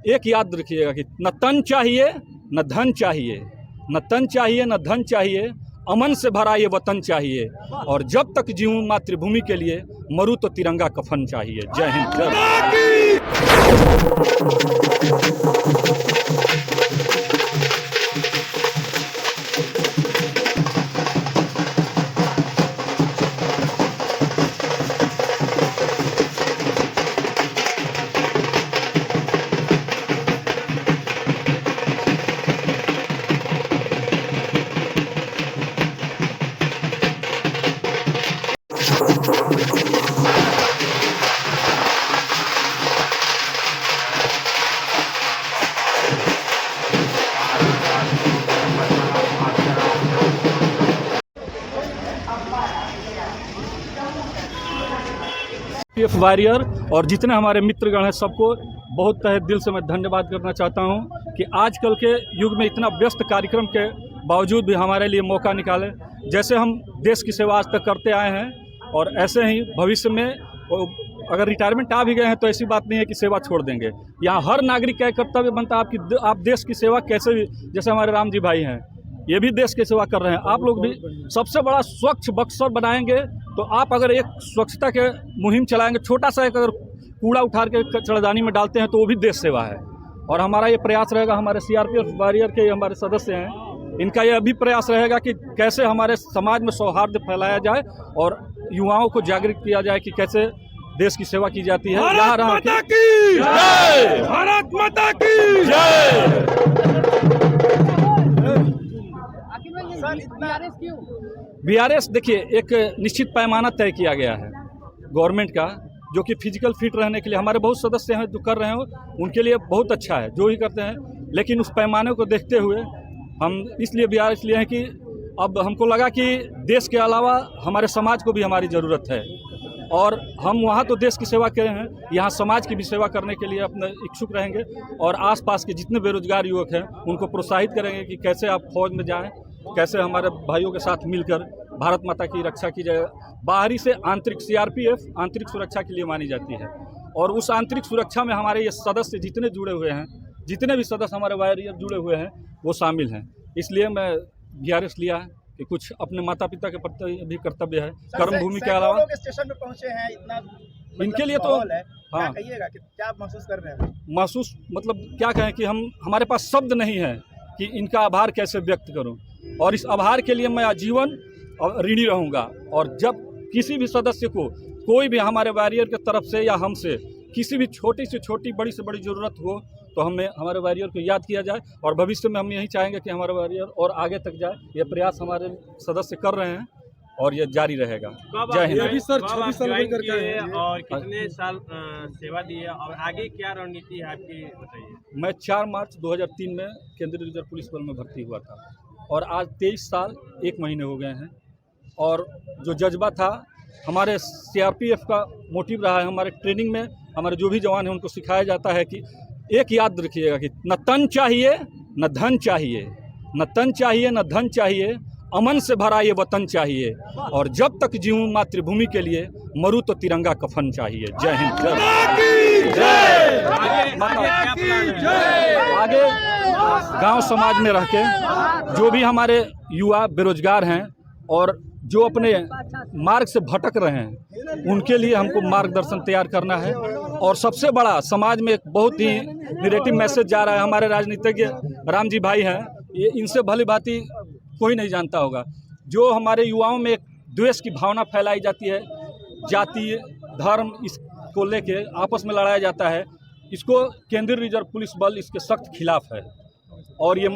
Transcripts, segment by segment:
एक याद रखिएगा कि न तन चाहिए न धन चाहिए, न तन चाहिए न धन चाहिए, अमन से भरा ये वतन चाहिए, और जब तक जीऊँ मातृभूमि के लिए, मरूँ तो तिरंगा कफन चाहिए। जय हिंद, जय पीएफ वॉरियर और जितने हमारे मित्रगण हैं सबको बहुत तहे दिल से मैं धन्यवाद करना चाहता हूं कि आजकल के युग में इतना व्यस्त कार्यक्रम के बावजूद भी हमारे लिए मौका निकाले। जैसे हम देश की सेवा आज तक करते आए हैं और ऐसे ही भविष्य में अगर रिटायरमेंट आ भी गए हैं तो ऐसी बात नहीं है कि सेवा छोड़ देंगे। यहाँ हर नागरिक का कर्तव्य बनता है आपकी आप देश की सेवा कैसे भी, जैसे हमारे राम जी भाई हैं ये भी देश की सेवा कर रहे हैं, आप लोग भी सबसे बड़ा स्वच्छ बक्सर बनाएंगे। तो आप अगर एक स्वच्छता के मुहिम चलाएंगे, छोटा सा एक अगर कूड़ा उठा के कचरादानी में डालते हैं तो वो भी देश सेवा है। और हमारा ये प्रयास रहेगा, हमारे सीआरपीएफ वॉरियर के हमारे सदस्य हैं, इनका यह भी प्रयास रहेगा कि कैसे हमारे समाज में सौहार्द फैलाया जाए और युवाओं को जागरूक किया जाए कि कैसे देश की सेवा की जाती है। भारत माता की जय, भारत माता की जय। बीआरएस देखिए एक निश्चित पैमाना तय किया गया है गवर्नमेंट का, जो कि फिजिकल फिट रहने के लिए हमारे बहुत सदस्य हैं जो कर रहे हैं, उनके लिए बहुत अच्छा है जो ही करते हैं। लेकिन उस पैमाने को देखते हुए हम इसलिए बीआरएस लिए हैं कि अब हमको लगा कि देश के अलावा हमारे समाज को भी हमारी ज़रूरत है, और हम वहाँ तो देश की सेवा कर रहे हैं, यहाँ समाज की भी सेवा करने के लिए अपने इच्छुक रहेंगे। और आसपास के जितने बेरोजगार युवक हैं उनको प्रोत्साहित करेंगे कि कैसे आप फौज में जाएं, कैसे हमारे भाइयों के साथ मिलकर भारत माता की रक्षा की जाए। बाहरी से आंतरिक सीआरपीएफ आंतरिक सुरक्षा के लिए मानी जाती है, और उस आंतरिक सुरक्षा में हमारे ये सदस्य जितने जुड़े हुए हैं, जितने भी सदस्य हमारे वॉरियर जुड़े हुए हैं वो शामिल हैं। इसलिए मैं बीआरएस लिया है कि कुछ अपने माता पिता के प्रति भी कर्तव्य है, कर्म भूमि के अलावा स्टेशन में पहुंचे हैं, इतना इनके लिए तो हाँ कहिएगा कि क्या महसूस कर रहे हैं? महसूस मतलब क्या कहें कि हमारे पास शब्द नहीं है कि इनका आभार कैसे व्यक्त करूं, और इस आभार के लिए मैं आजीवन ऋणी रहूंगा। और जब किसी भी सदस्य को कोई भी हमारे वॉरियर की तरफ से या हमसे किसी भी छोटी से छोटी बड़ी से बड़ी ज़रूरत हो तो हमें हमारे वॉरियर को याद किया जाए, और भविष्य में हम यही चाहेंगे कि हमारा वॉरियर और आगे तक जाए। ये प्रयास हमारे सदस्य कर रहे हैं और ये जारी रहेगा। जय हिंद। अभी सर 26 साल करके आए और कितने साल सेवा दी है और आगे क्या रणनीति है आपकी बताइए? मैं 4 मार्च 2003 में केंद्रीय रिजर्व पुलिस बल में भर्ती हुआ था, और आज 23 साल 1 महीने हो गए हैं। और जो जज्बा था हमारे सीआरपीएफ का मोटिव रहा है, हमारे ट्रेनिंग में हमारे जो भी जवान हैं उनको सिखाया जाता है कि एक याद रखिएगा कि न तन चाहिए न धन चाहिए, न तन चाहिए न धन चाहिए, अमन से भरा ये वतन चाहिए, और जब तक जीऊँ मातृभूमि के लिए, मरूँ तो तिरंगा कफन चाहिए। जय हिंद, जय। आगे गांव समाज में रह के जो भी हमारे युवा बेरोजगार हैं और जो अपने मार्ग से भटक रहे हैं उनके लिए हमको मार्गदर्शन तैयार करना है। और सबसे बड़ा समाज में एक बहुत ही निगेटिव मैसेज जा रहा है, हमारे राजनीतिज्ञ राम जी भाई हैं, ये इनसे भली भांति कोई नहीं जानता होगा, जो हमारे युवाओं में एक द्वेष की भावना फैलाई जाती है, जाति धर्म इसको लेके आपस में लड़ाया जाता है। इसको केंद्रीय रिजर्व पुलिस बल इसके सख्त खिलाफ है। और ये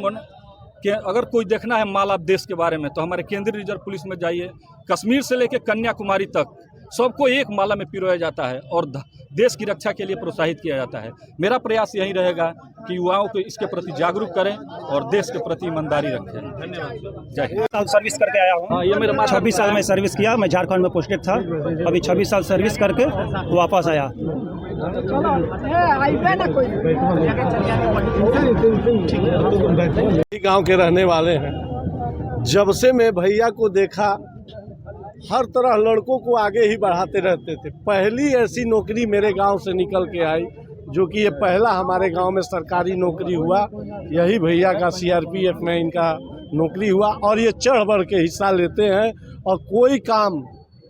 कि अगर कोई देखना है माल आप देश के बारे में तो हमारे केंद्रीय रिजर्व पुलिस में जाइए, कश्मीर से लेकर कन्याकुमारी तक सबको एक माला में पिरोया जाता है और देश की रक्षा के लिए प्रोत्साहित किया जाता है। मेरा प्रयास यही रहेगा कि युवाओं को इसके प्रति जागरूक करें और देश के प्रति ईमानदारी रखें। धन्यवाद। जय हिंद। सर्विस करके आया हूँ। हाँ, ये मेरे 26 साल में सर्विस किया, मैं झारखंड में पोस्टेड था, अभी 26 साल सर्विस करके वापस आया। गांव के रहने वाले हैं। जब से मैं भैया को देखा हर तरह लड़कों को आगे ही बढ़ाते रहते थे। पहली ऐसी नौकरी मेरे गांव से निकल के आई जो कि ये पहला हमारे गांव में सरकारी नौकरी हुआ। यही भैया का सीआरपीएफ में इनका नौकरी हुआ और ये चढ़ बढ़ के हिस्सा लेते हैं और कोई काम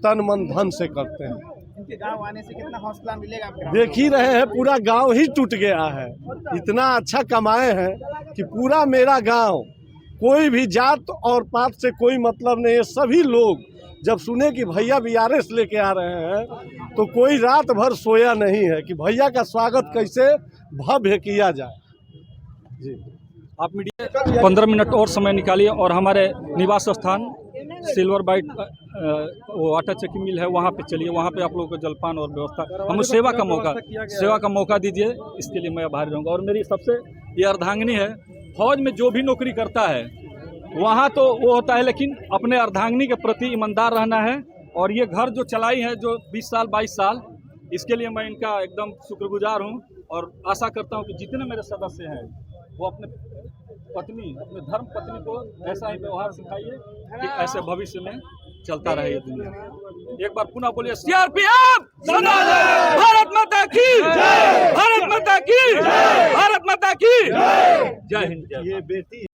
तन मन धन से करते हैं। इनके गांव आने से कितना हौसला मिलेगा आपको? देख ही रहे हैं, पूरा गांव ही टूट गया है। इतना अच्छा कमाए हैं कि पूरा मेरा गांव, कोई भी जात और पात से कोई मतलब नहीं है। सभी लोग जब सुने कि भैया बीआरएस लेके आ रहे हैं तो कोई रात भर सोया नहीं है कि भैया का स्वागत कैसे भव्य किया जाए। जी, आप मीडिया 15 मिनट और समय निकालिए और हमारे निवास स्थान सिल्वर बाइट वो आटा चक्की मिल है, वहाँ पे चलिए। वहाँ पे आप लोगों को जलपान और व्यवस्था, हमें सेवा का मौका दीजिए। इसके लिए मैं आभारी रहूँगा। और मेरी सबसे ये अर्धांगिनी है, फौज में जो भी नौकरी करता है वहाँ तो वो होता है, लेकिन अपने अर्धांगिनी के प्रति ईमानदार रहना है। और ये घर जो चलाई है, जो 20 साल 22 साल, इसके लिए मैं इनका एकदम शुक्रगुजार हूँ। और आशा करता हूँ कि जितने मेरे सदस्य हैं वो अपने पत्नी, अपने धर्म पत्नी को ऐसा ही व्यवहार सिखाइए कि ऐसे भविष्य में चलता रहे ये दुनिया। एक बार पुनः बोलिए सीआरपीएफ जिंदाबाद, भारत माता की जय, भारत माता की जय, भारत माता की जय हिंद। ये बेटी